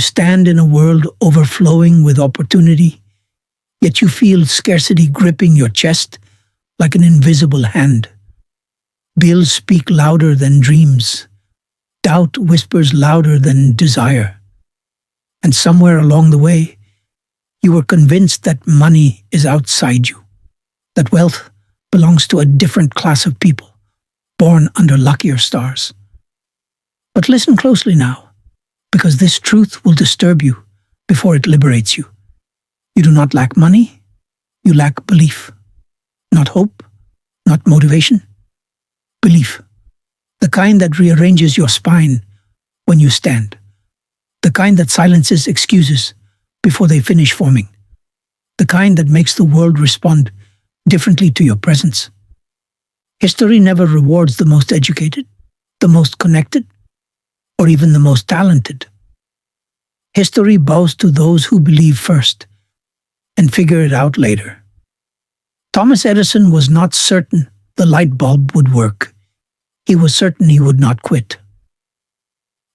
stand in a world overflowing with opportunity, yet you feel scarcity gripping your chest like an invisible hand. Bills speak louder than dreams. Doubt whispers louder than desire. And somewhere along the way, you were convinced that money is outside you, that wealth belongs to a different class of people, born under luckier stars. But listen closely now, because this truth will disturb you before it liberates you. You do not lack money, you lack belief. Not hope, not motivation. Belief. The kind that rearranges your spine when you stand. The kind that silences excuses before they finish forming. The kind that makes the world respond differently to your presence. History never rewards the most educated, the most connected, or even the most talented. History bows to those who believe first and figure it out later. Thomas Edison was not certain the light bulb would work. He was certain he would not quit.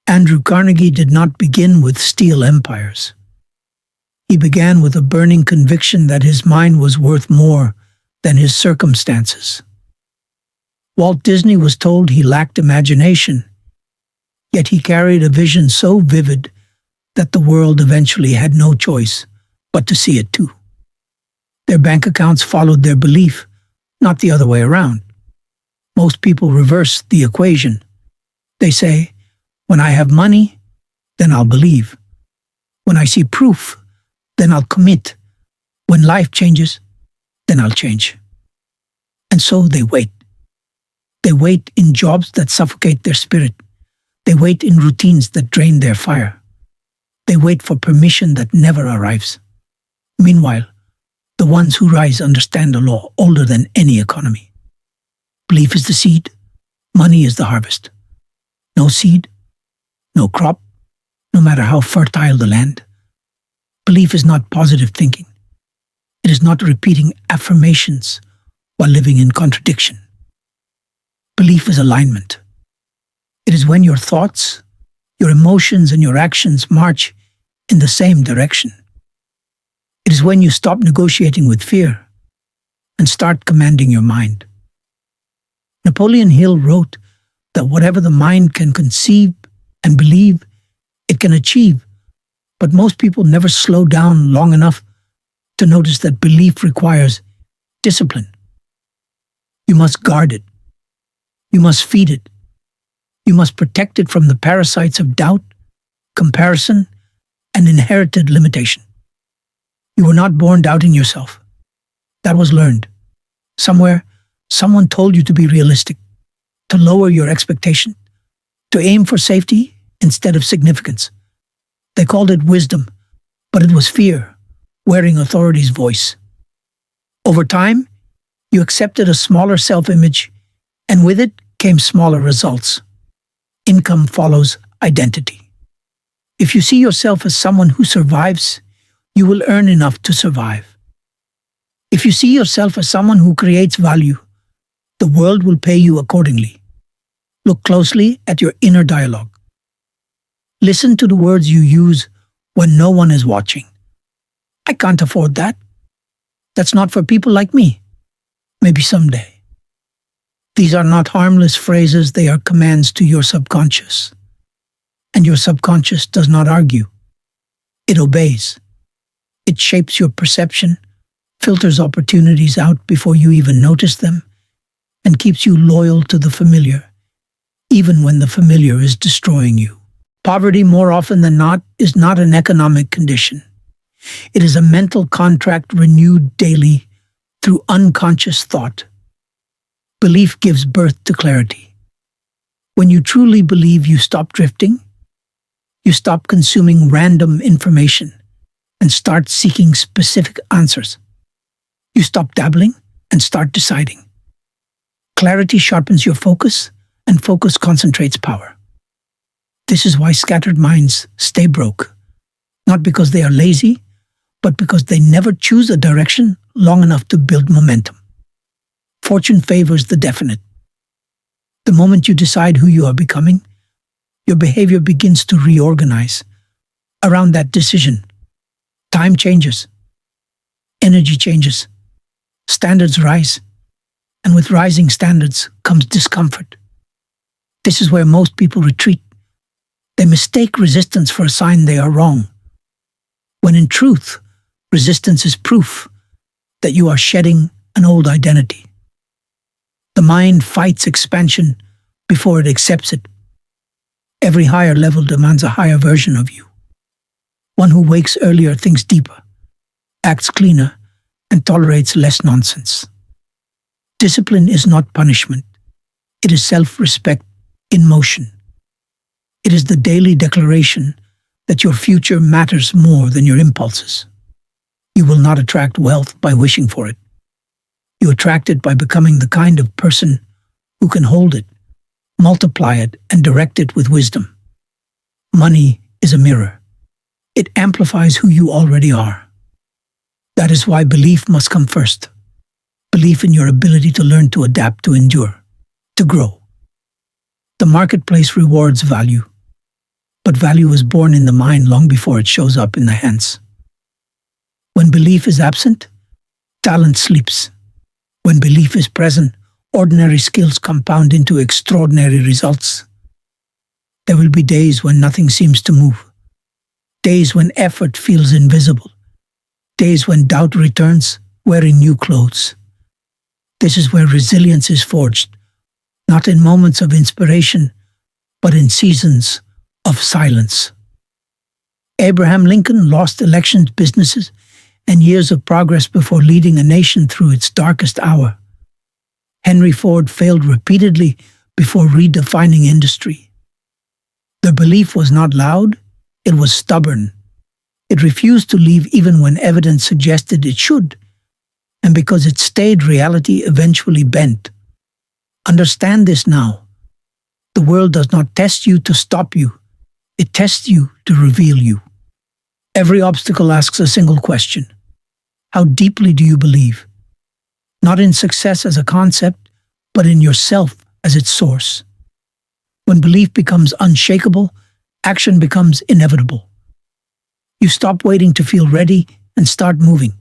Andrew Carnegie did not begin with steel empires. He began with a burning conviction that his mind was worth more than his circumstances. Walt Disney was told he lacked imagination, yet he carried a vision so vivid that the world eventually had no choice but to see it too. Their bank accounts followed their belief, not the other way around. Most people reverse the equation. They say, when I have money, then I'll believe. When I see proof, then I'll commit. When life changes, then I'll change. And so they wait. They wait in jobs that suffocate their spirit. They wait in routines that drain their fire. They wait for permission that never arrives. Meanwhile, the ones who rise understand a law older than any economy. Belief is the seed, money is the harvest. No seed, no crop, no matter how fertile the land. Belief is not positive thinking. It is not repeating affirmations while living in contradiction. Belief is alignment. It is when your thoughts, your emotions, and your actions march in the same direction. It is when you stop negotiating with fear and start commanding your mind. Napoleon Hill wrote that whatever the mind can conceive and believe, it can achieve, but most people never slow down long enough to notice that belief requires discipline. You must guard it. You must feed it. You must protect it from the parasites of doubt, comparison, and inherited limitation. You were not born doubting yourself. That was learned. Somewhere, someone told you to be realistic, to lower your expectation, to aim for safety instead of significance. They called it wisdom, but it was fear, wearing authority's voice. Over time, you accepted a smaller self-image, and with it came smaller results. Income follows identity. If you see yourself as someone who survives, you will earn enough to survive. If you see yourself as someone who creates value, the world will pay you accordingly. Look closely at your inner dialogue. Listen to the words you use when no one is watching. I can't afford that. That's not for people like me. Maybe someday. These are not harmless phrases, they are commands to your subconscious. And your subconscious does not argue. It obeys. It shapes your perception, filters opportunities out before you even notice them, and keeps you loyal to the familiar, even when the familiar is destroying you. Poverty, more often than not, is not an economic condition. It is a mental contract renewed daily through unconscious thought. Belief gives birth to clarity. When you truly believe, you stop drifting, you stop consuming random information, and start seeking specific answers. You stop dabbling and start deciding. Clarity sharpens your focus, and focus concentrates power. This is why scattered minds stay broke, not because they are lazy, but because they never choose a direction long enough to build momentum. Fortune favors the definite. The moment you decide who you are becoming, your behavior begins to reorganize. around that decision. Time changes, energy changes, standards rise, and with rising standards comes discomfort. This is where most people retreat. They mistake resistance for a sign they are wrong, when in truth, resistance is proof that you are shedding an old identity. The mind fights expansion before it accepts it. Every higher level demands a higher version of you. One who wakes earlier, thinks deeper, acts cleaner, and tolerates less nonsense. Discipline is not punishment. It is self-respect in motion. It is the daily declaration that your future matters more than your impulses. You will not attract wealth by wishing for it. You attract it by becoming the kind of person who can hold it, multiply it, and direct it with wisdom. Money is a mirror. It amplifies who you already are. That is why belief must come first. Belief in your ability to learn, to adapt, to endure, to grow. The marketplace rewards value, but value is born in the mind long before it shows up in the hands. When belief is absent, talent sleeps. When belief is present, ordinary skills compound into extraordinary results. There will be days when nothing seems to move, days when effort feels invisible, days when doubt returns wearing new clothes. This is where resilience is forged, not in moments of inspiration, but in seasons of silence. Abraham Lincoln lost elections, businesses, and years of progress before leading a nation through its darkest hour. Henry Ford failed repeatedly before redefining industry. Their belief was not loud, it was stubborn. It refused to leave even when evidence suggested it should, and because it stayed, reality eventually bent. Understand this now. The world does not test you to stop you. It tests you to reveal you. Every obstacle asks a single question. How deeply do you believe? Not in success as a concept, but in yourself as its source. When belief becomes unshakable, action becomes inevitable. You stop waiting to feel ready and start moving.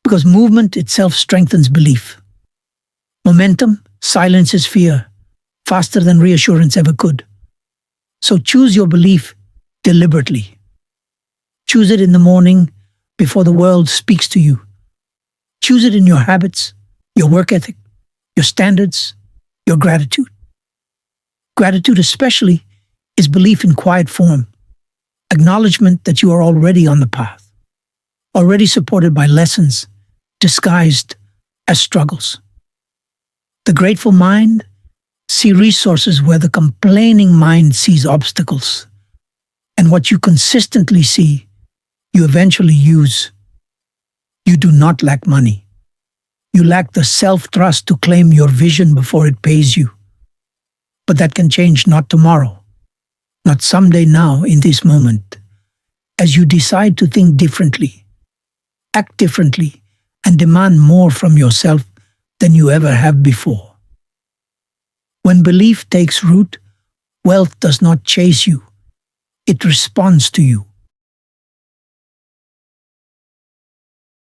Because movement itself strengthens belief. Momentum silences fear faster than reassurance ever could. So choose your belief deliberately. Choose it in the morning before the world speaks to you. Choose it in your habits, your work ethic, your standards, your gratitude. Gratitude especially is belief in quiet form, acknowledgement that you are already on the path, already supported by lessons disguised as struggles. The grateful mind sees resources where the complaining mind sees obstacles, and what you consistently see, you eventually use. You do not lack money. You lack the self-trust to claim your vision before it pays you. But that can change, not tomorrow, not someday, now, in this moment, as you decide to think differently, act differently, and demand more from yourself than you ever have before. When belief takes root, wealth does not chase you. It responds to you.